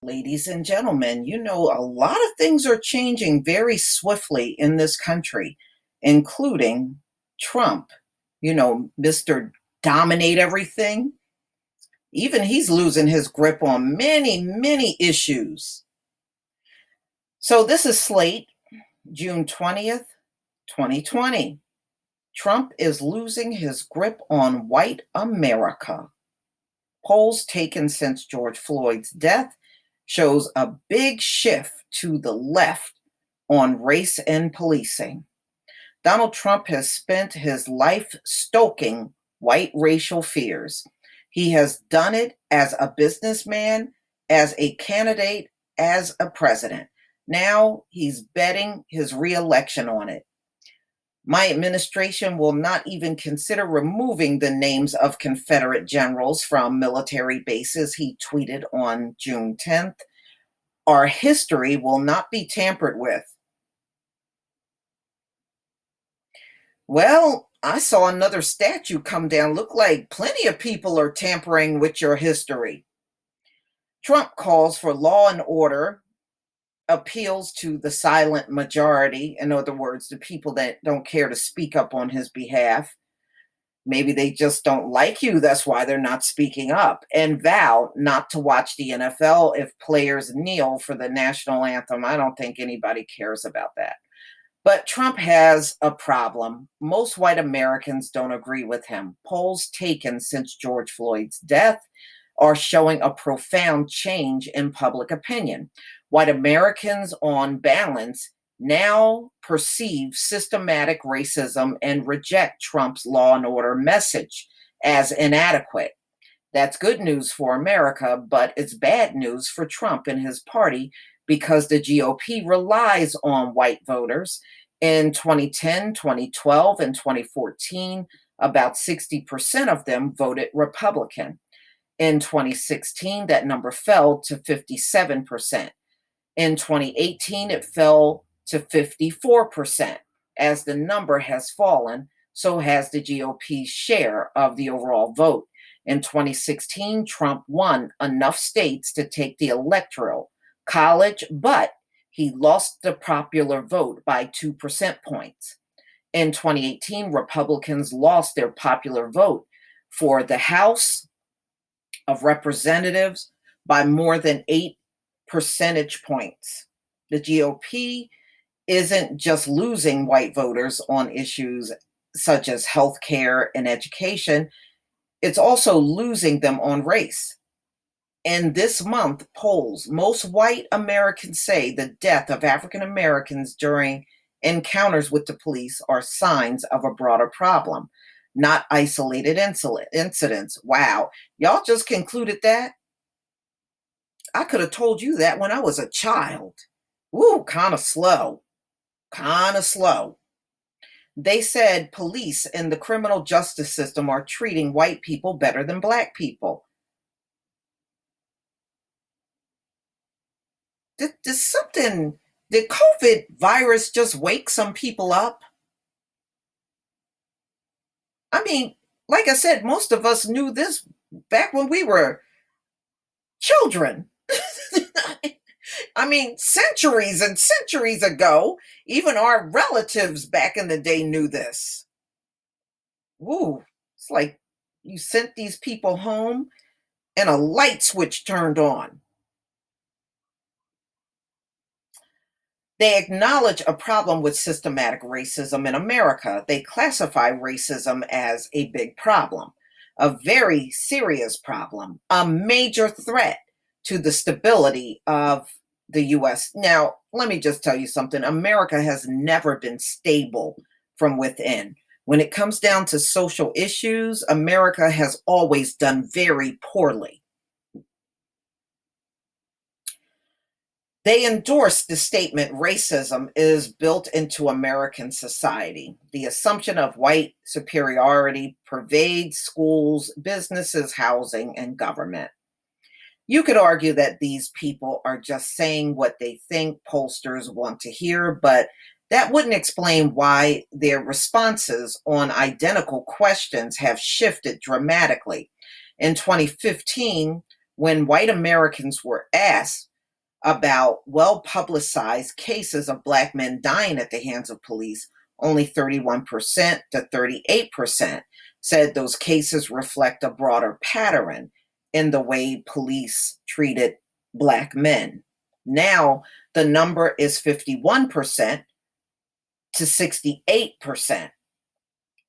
Ladies and gentlemen, a lot of things are changing very swiftly in this country, including Trump. Mr. Dominate Everything. Even he's losing his grip on many, many issues. So this is Slate, June 20th, 2020. Trump is losing his grip on white America. Polls taken since George Floyd's death shows a big shift to the left on race and policing. Donald Trump has spent his life stoking white racial fears. He has done it as a businessman, as a candidate, as a president. Now he's betting his reelection on it. My administration will not even consider removing the names of Confederate generals from military bases, he tweeted on June 10th. Our history will not be tampered with. Well, I saw another statue come down. Look like plenty of people are tampering with your history. Trump calls for law and order, appeals to the silent majority, in other words, the people that don't care to speak up on his behalf. Maybe they just don't like you, that's why they're not speaking up, and vow not to watch the NFL if players kneel for the national anthem. I don't think anybody cares about that. But Trump has a problem. Most white Americans don't agree with him. Polls taken since George Floyd's death are showing a profound change in public opinion. White Americans, on balance, now perceive systematic racism and reject Trump's law and order message as inadequate. That's good news for America, but it's bad news for Trump and his party because the GOP relies on white voters. In 2010, 2012, and 2014, about 60% of them voted Republican. In 2016, that number fell to 57%. In 2018, it fell to 54%. As the number has fallen, so has the GOP's share of the overall vote. In 2016, Trump won enough states to take the electoral college, but he lost the popular vote by 2% points. In 2018, Republicans lost their popular vote for the House of Representatives by more than 8 percentage points. The GOP isn't just losing white voters on issues such as healthcare and education, it's also losing them on race. In this month, polls, most white Americans say the death of African Americans during encounters with the police are signs of a broader problem, not isolated incidents. Wow, y'all just concluded that? I could have told you that when I was a child. Woo, kind of slow. Kind of slow. They said police and the criminal justice system are treating white people better than black people. Did COVID virus just wake some people up? I mean, like I said, most of us knew this back when we were children. I mean, centuries and centuries ago, even our relatives back in the day knew this. Woo, it's like you sent these people home and a light switch turned on. They acknowledge a problem with systematic racism in America. They classify racism as a big problem, a very serious problem, a major threat to the stability of the U.S. Now, let me just tell you something. America has never been stable from within. When it comes down to social issues, America has always done very poorly. They endorsed the statement racism is built into American society. The assumption of white superiority pervades schools, businesses, housing, and government. You could argue that these people are just saying what they think pollsters want to hear, but that wouldn't explain why their responses on identical questions have shifted dramatically. In 2015, when white Americans were asked, About well-publicized cases of Black men dying at the hands of police, only 31% to 38% said those cases reflect a broader pattern in the way police treated Black men. Now, the number is 51% to 68%.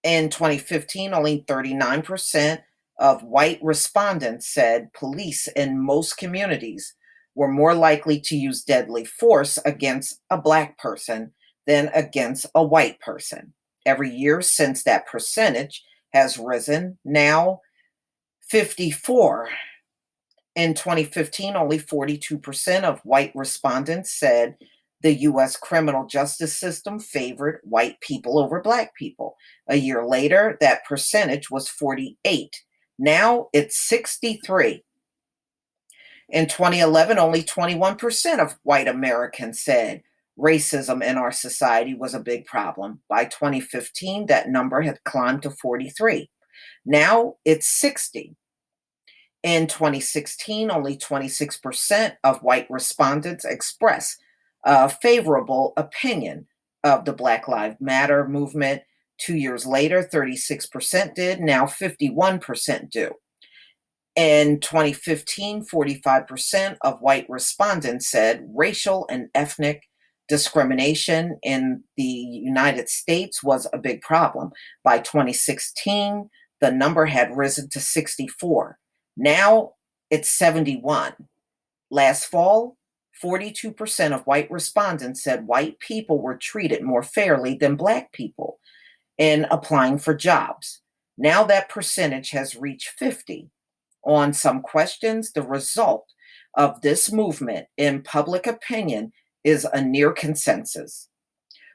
In 2015, only 39% of white respondents said police in most communities were more likely to use deadly force against a Black person than against a white person. Every year since, that percentage has risen, now 54. In 2015, only 42% of white respondents said the US criminal justice system favored white people over Black people. A year later, that percentage was 48. Now it's 63. In 2011, only 21% of white Americans said racism in our society was a big problem. By 2015, that number had climbed to 43. Now it's 60. In 2016, only 26% of white respondents expressed a favorable opinion of the Black Lives Matter movement. 2 years later, 36% did. Now 51% do. In 2015, 45% of white respondents said racial and ethnic discrimination in the United States was a big problem. By 2016, the number had risen to 64. Now it's 71. Last fall, 42% of white respondents said white people were treated more fairly than Black people in applying for jobs. Now that percentage has reached 50. On some questions, the result of this movement in public opinion is a near consensus.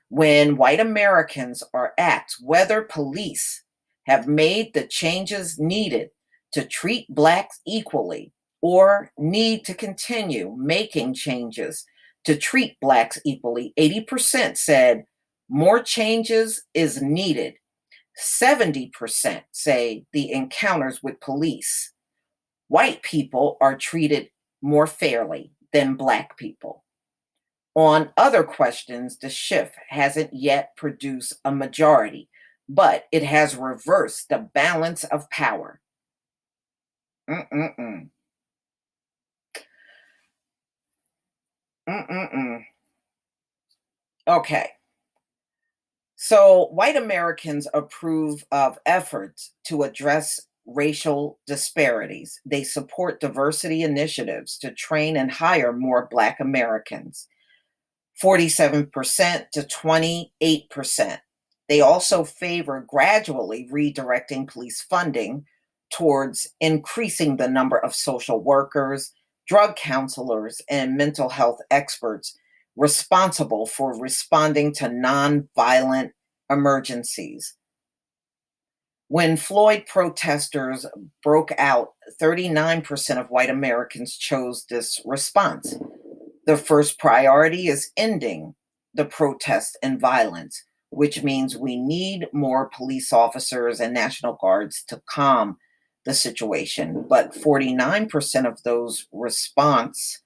When white Americans are asked whether police have made the changes needed to treat Blacks equally or need to continue making changes to treat Blacks equally, 80% said more changes is needed. 70% say the encounters with police, white people are treated more fairly than Black people. On other questions, the shift hasn't yet produced a majority, but it has reversed the balance of power. Mm-mm-mm. Mm-mm-mm. Okay. So white Americans approve of efforts to address racial disparities. They support diversity initiatives to train and hire more Black Americans. 47% to 28%. They also favor gradually redirecting police funding towards increasing the number of social workers, drug counselors, and mental health experts responsible for responding to nonviolent emergencies. When Floyd protesters broke out, 39% of white Americans chose this response. The first priority is ending the protests and violence, which means we need more police officers and National Guards to calm the situation. But 49% of those response,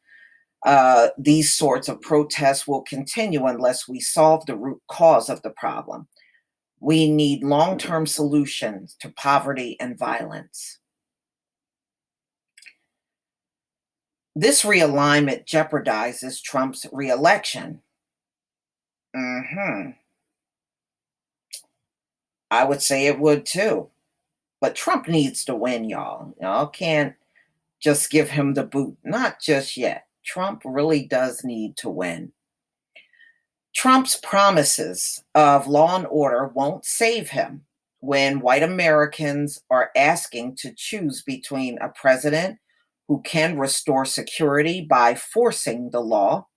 these sorts of protests will continue unless we solve the root cause of the problem. We need long-term solutions to poverty and violence. This realignment jeopardizes Trump's reelection. I would say it would too. But Trump needs to win, y'all. Y'all can't just give him the boot. Not just yet. Trump really does need to win. Trump's promises of law and order won't save him when white Americans are asking to choose between a president who can restore security by forcing the law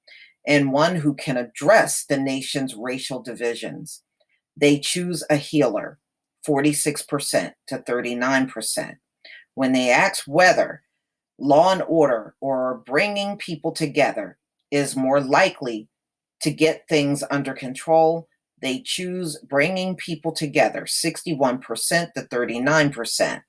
and one who can address the nation's racial divisions. They choose a healer, 46% to 39%. When they ask whether law and order or bringing people together is more likely to get things under control, they choose bringing people together, 61% to 39%.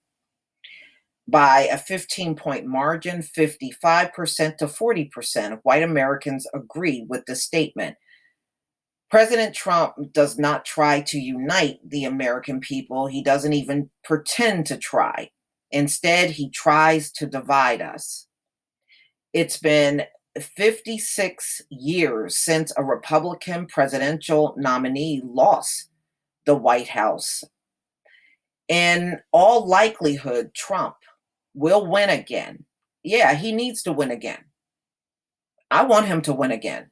By a 15-point margin, 55% to 40% of white Americans agree with the statement. President Trump does not try to unite the American people. He doesn't even pretend to try. Instead, he tries to divide us. It's been 56 years since a Republican presidential nominee lost the White House. In all likelihood, Trump will win again. Yeah, he needs to win again. I want him to win again.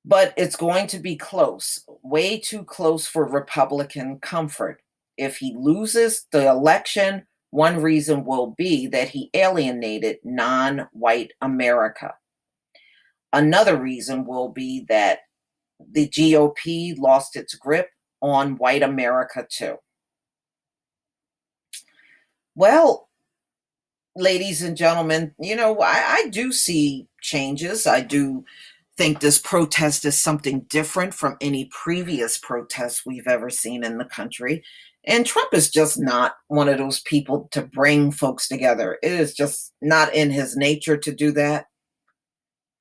But it's going to be close, way too close for Republican comfort. If he loses the election, one reason will be that he alienated non white America. Another reason will be that the GOP lost its grip on white America, too. Well, ladies and gentlemen, I do see changes. I do think this protest is something different from any previous protests we've ever seen in the country. And Trump is just not one of those people to bring folks together. It is just not in his nature to do that.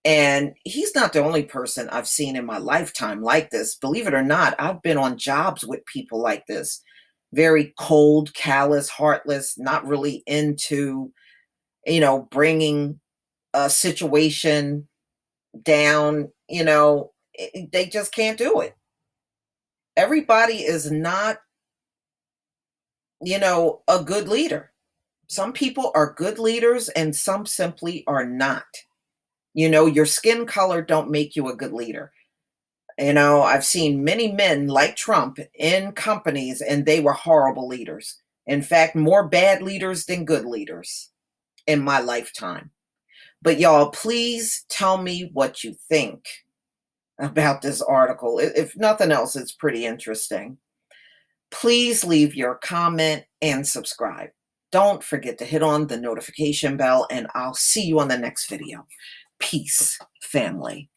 And he's not the only person I've seen in my lifetime like this. Believe it or not, I've been on jobs with people like this. Very cold, callous, heartless, not really into, bringing a situation down, they just can't do it. Everybody is not, a good leader. Some people are good leaders and some simply are not. Your skin color don't make you a good leader. I've seen many men like Trump in companies and they were horrible leaders. In fact, more bad leaders than good leaders in my lifetime. But y'all, please tell me what you think about this article. If nothing else, it's pretty interesting. Please leave your comment and subscribe. Don't forget to hit on the notification bell, and I'll see you on the next video. Peace, family.